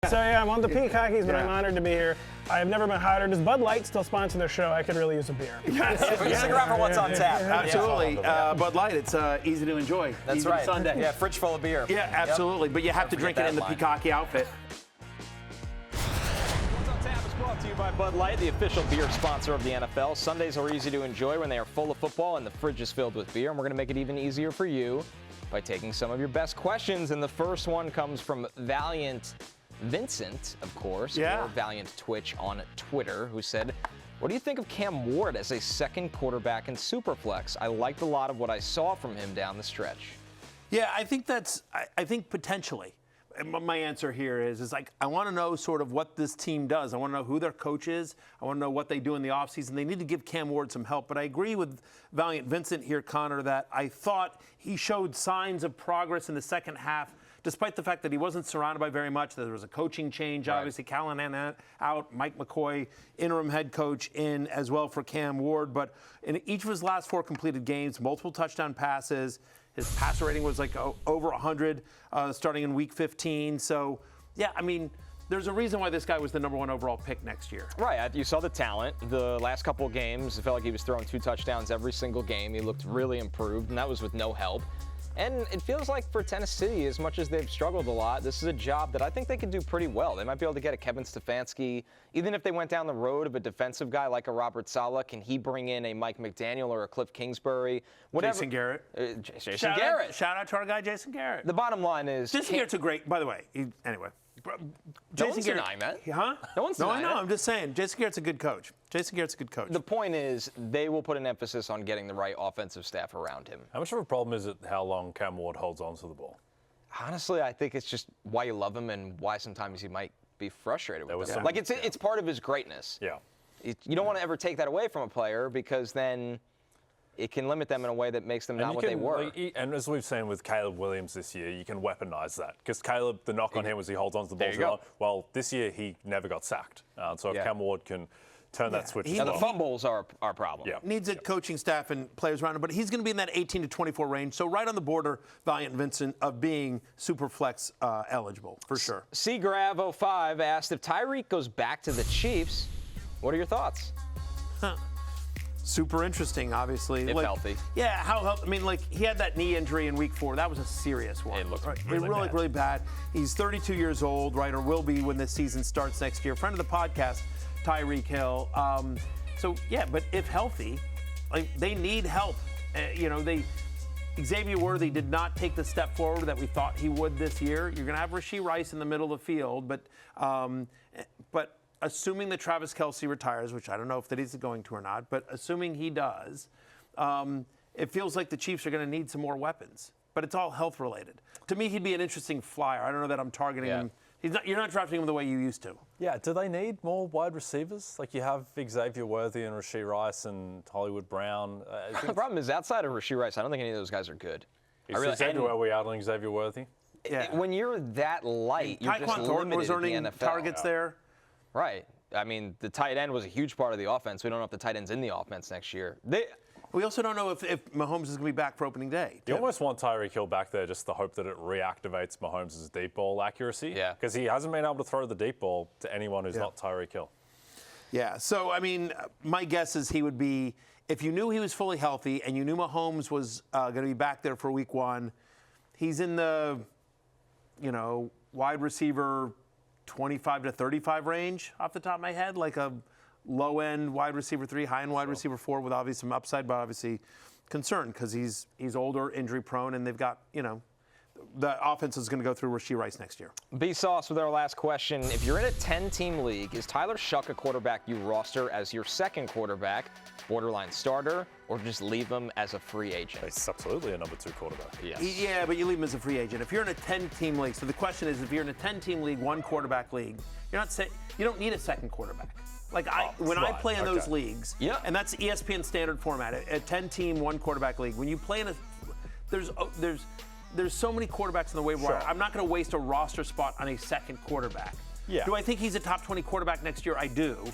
So yeah, I'm on the Peacockies, but I'm honored to be here. I have never been hotter. Does Bud Light still sponsor their show? I could really use a beer. Stick around for what's on tap. Absolutely. Bud Light, it's easy to enjoy. That's easy right. Sunday. Yeah, fridge full of beer. Yeah, absolutely. But you have to drink it in the Peacocky outfit. What's on tap is brought to you by Bud Light, the official beer sponsor of the NFL. Sundays are easy to enjoy when they are full of football and the fridge is filled with beer. And we're going to make it even easier for you by taking some of your best questions. And the first one comes from Valiant Vincent, of course, or Valiant Twitch on Twitter, who said, what do you think of Cam Ward as a second quarterback in superflex? I liked a lot of what I saw from him down the stretch. Yeah, I think I think potentially. My answer here is like, I want to know sort of what this team does. I want to know who their coach is. I want to know what they do in the offseason. They need to give Cam Ward some help. But I agree with Valiant Vincent here, Connor, that I thought he showed signs of progress in the second half, despite the fact that he wasn't surrounded by very much. There was a coaching change, obviously. Callahan out, Mike McCoy, interim head coach, in as well for Cam Ward. But in each of his last 4 completed games, multiple touchdown passes. His passer rating was like over 100 starting in week 15. So, yeah, I mean, there's a reason why this guy was the #1 overall pick next year. Right. You saw the talent. The last couple of games, it felt like he was throwing 2 touchdowns every single game. He looked really improved, and that was with no help. And it feels like for Tennessee, as much as they've struggled a lot, this is a job that I think they can do pretty well. They might be able to get a Kevin Stefanski. Even if they went down the road of a defensive guy like a Robert Saleh, can he bring in a Mike McDaniel or a Cliff Kingsbury? Whatever. Jason Garrett. Jason Garrett. Shout out to our guy, Jason Garrett. The bottom line is... Jason Garrett's a great, by the way, anyway. No one's denying that. Huh? No one's denying that. No, I know. it. I'm just saying. Jason Garrett's a good coach. The point is, they will put an emphasis on getting the right offensive staff around him. How much of a problem is it how long Cam Ward holds on to the ball? Honestly, I think it's just why you love him and why sometimes he might be frustrated with it. Like, it's part of his greatness. Yeah. You don't want to ever take that away from a player, because then it can limit them in a way that makes them not what they were. And as we've seen with Caleb Williams this year, you can weaponize that. Because Caleb, the knock on him was he holds on to the ball too long. Well, this year he never got sacked. So if Cam Ward can turn that switch. And the fumbles are our problem. Yeah. Needs a coaching staff and players around him, but he's going to be in that 18 to 24 range. So right on the border, Valiant Vincent, of being Superflex eligible, for sure. CGrav05 asked, if Tyreek goes back to the Chiefs, what are your thoughts? Super interesting, obviously. If healthy. Yeah, how healthy? I mean, like, he had that knee injury in week 4. That was a serious one. It looked really bad. He's 32 years old, right, or will be when this season starts next year. Friend of the podcast, Tyreek Hill. So, yeah, but if healthy, like, they need help. Xavier Worthy did not take the step forward that we thought he would this year. You're going to have Rashee Rice in the middle of the field, but assuming that Travis Kelce retires, which I don't know if that he's going to or not, but assuming he does, it feels like the Chiefs are going to need some more weapons. But it's all health related. To me, he'd be an interesting flyer. I don't know that I'm targeting him. You're not drafting him the way you used to. Yeah, do they need more wide receivers? Like, you have Xavier Worthy and Rashee Rice and Hollywood Brown. The problem is, outside of Rashee Rice, I don't think any of those guys are good. Are we out on Xavier Worthy? Yeah. When you're that light, you're just limited was earning in the NFL. Targets there. Right. I mean, the tight end was a huge part of the offense. We don't know if the tight end's in the offense next year. We also don't know if Mahomes is going to be back for opening day. You almost want Tyreek Hill back there just to hope that it reactivates Mahomes' deep ball accuracy. Yeah. Because he hasn't been able to throw the deep ball to anyone who's not Tyreek Hill. Yeah. So, I mean, my guess is he would be, if you knew he was fully healthy and you knew Mahomes was going to be back there for week 1, he's in the, wide receiver 25 to 35 range off the top of my head, like a low-end wide receiver 3, high-end wide receiver 4 with obviously some upside, but obviously concerned because he's older, injury-prone, and they've got, the offense is going to go through Rashee Rice next year. B-Sauce with our last question. If you're in a 10-team league, is Tyler Shuck a quarterback you roster as your second quarterback, borderline starter, or just leave him as a free agent? He's absolutely a number 2 quarterback. Yes. Yeah, but you leave him as a free agent. If you're in a 10-team league, so the question is, if you're in a 10-team league, 1-quarterback league, you don't need a second quarterback. Like, when I play in those leagues, and that's ESPN standard format, a 10-team, 1-quarterback league, when you play in there's so many quarterbacks in the waiver wire. I'm not going to waste a roster spot on a second quarterback. Yeah. Do I think he's a top 20 quarterback next year? I do. Yeah.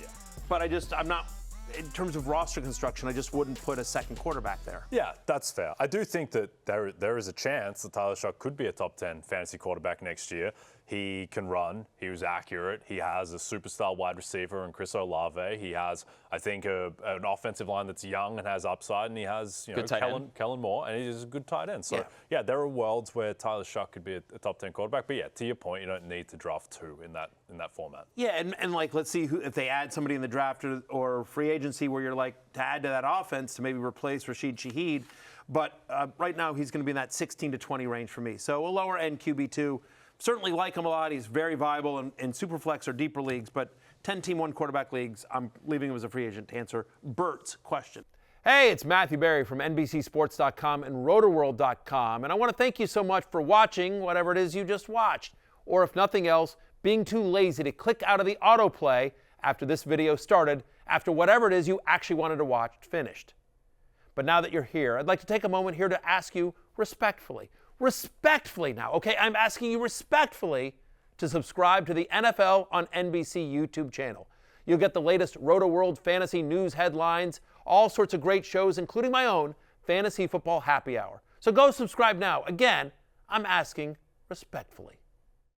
But I'm not, in terms of roster construction, I just wouldn't put a second quarterback there. Yeah, that's fair. I do think that there is a chance that Tyler Shuck could be a top 10 fantasy quarterback next year. He can run. He was accurate. He has a superstar wide receiver in Cris Olave. He has, I think, an offensive line that's young and has upside, and he has Kellen Moore, and he's a good tight end. So, yeah, there are worlds where Tyler Shuck could be a top 10 quarterback. But, yeah, to your point, you don't need to draft 2 in that format. Yeah, and like, let's see if they add somebody in the draft or free agency where you're like, to add to that offense to maybe replace Rashid Shaheed. But right now he's going to be in that 16 to 20 range for me. So a lower end QB2. Certainly like him a lot. He's very viable in superflex or deeper leagues, but 10-team one-quarterback leagues, I'm leaving him as a free agent to answer Bert's question. Hey, it's Matthew Berry from NBCSports.com and RotorWorld.com, and I want to thank you so much for watching whatever it is you just watched, or if nothing else, being too lazy to click out of the autoplay after this video started, after whatever it is you actually wanted to watch finished. But now that you're here, I'd like to take a moment here to ask you respectfully now, okay? I'm asking you respectfully to subscribe to the NFL on NBC YouTube channel. You'll get the latest Roto-World fantasy news headlines, all sorts of great shows, including my own Fantasy Football Happy Hour. So go subscribe now. Again, I'm asking respectfully.